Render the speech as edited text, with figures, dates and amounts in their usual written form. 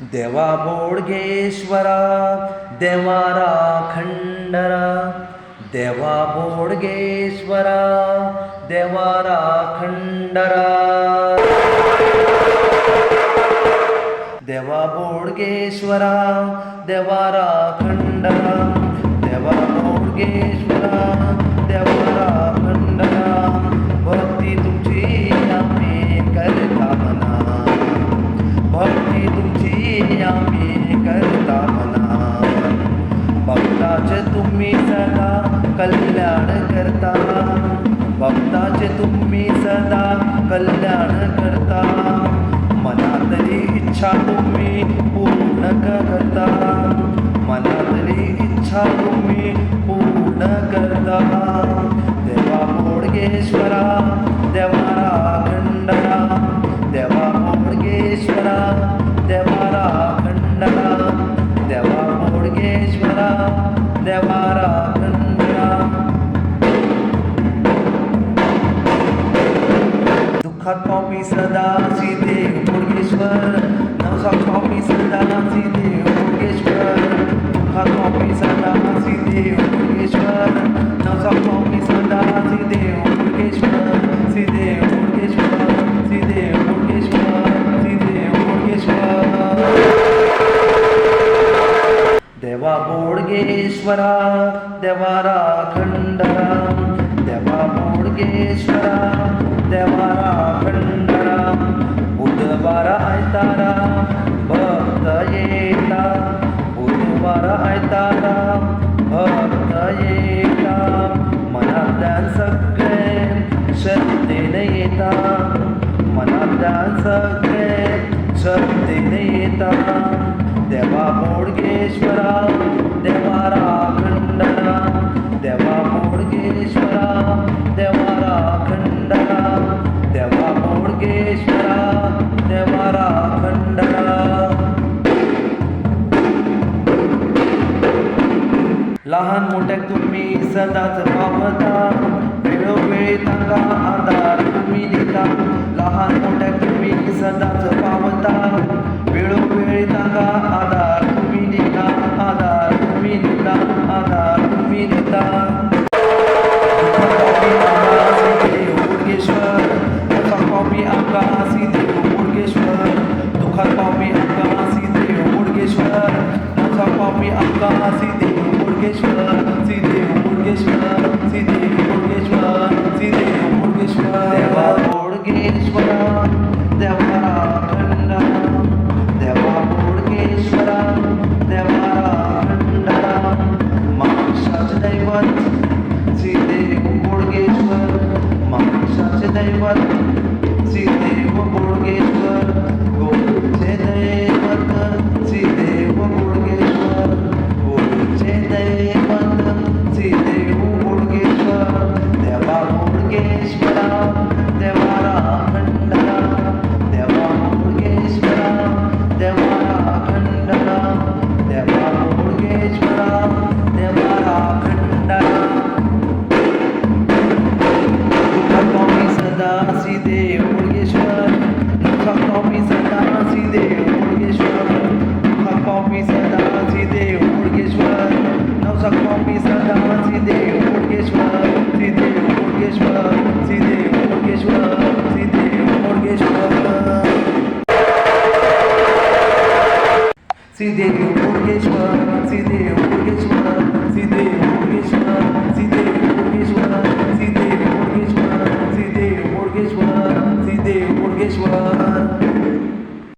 देवा बोडगेश्वरा देवा राखंडरा, देवा बोडगेश्वरा देवा राखंडरा, देवा बोडगेश्वरा देवा राखंडरा, देवा बोडगेश्वरा देवा राखंडरा. भक्ती तुमची आम्ही करता मना, भक्ती तुमची आम्ही करता मना. भक्ताचे तुम्ही सदा कल्याण करता, भक्ताचे तुम्ही सदा कल्याण करता. मनातली इच्छा तुम्ही पूर्ण करता, मनातली इच्छा तुम्ही पूर्ण करता. देवा बोडगेश्वरा देवा राखंडरा, देवा बोडगेश्वरा देवा राखंडरा, देवा बोडगेश्वरा देवा राखंडरा. दुःखात पावमी सदा श्री देव बोडगेश्वर, नवसात पावमी सदा श्री देव बोडगेश्वर. दुःखात पावमी सदा श्री देव बोडगेश्वर, नवसात पावमी सदा श्री देव बोडगेश्वर. श्री देव बोडगेश्वर, श्री देव बोडगेश्वर, श्री देव बोडगेश्वर. देवा बोडगेश्वरा देवा राखंडरा, देवा बोडगेश्वरा देवा राखंडरा. बुधवार आयतारा भक्त येता, बुधवार आयतारा भक्त येता. मनात सगळे श्रद्धेने येता, मनात सगळे श्रद्धेने येता. देवा बोडगेश्वरा देवा राखंडरा, देवा बोडगेश्वरा देवा राखंडरा, देवा बोडगेश्वरा देवा राखंडरा. लहान मोठ्याक तुम्ही सदाच पावता, वेळोवेळी तांका आधार तुम्ही देता. लहान मोठ्याक तुम्ही सदाच पावता, वेळोवेळी तांका आधार तुम्ही देता, आधार तुम्ही देता, आधार तुम्ही देता. दुःखात पावमी आमका श्री देव बोडगेश्वर, दुःखात पावमी आमका श्री देव बोडगेश्वर, दुःखात पावमी आमका श्री देव बोडगेश्वर. श्री देव बोडगेश्वर, श्री देव बोडगेश्वर, श्री देव बोडगेश्वर. देवा बोडगेश्वरा देवा राखंडरा, देवा बोडगेश्वरा देवा राखंडरा. माणसाचे दैवत श्री देव बोडगेश्वर, माणसाचे दैवत श्री देव बोडगेश्वर. गोचे दैवत श्री देव बोडगेश्वर, गोचे दैवत श्री देव बोडगेश्वर. देवा बोडगेश्वरा देवा राखंडरा, देवा बोडगेश्वरा देवा राखंडरा, देवा बोडगेश्वरा देवा राखंडरा. दुःखात पावमी सदा श्री देव बोडगेश्वर, दुःखात पावमी सदा श्री देव बोडगेश्वर. दुःखात पावमी सदा श्री देव बोडगेश्वर, नवसात पावमी सदा श्री देव बोडगेश्वर. श्री देव बोडगेश्वर, श्री देव बोडगेश्वर, श्री देव बोडगेश्वर. श्री देव बोडगेश्वर, श्री देव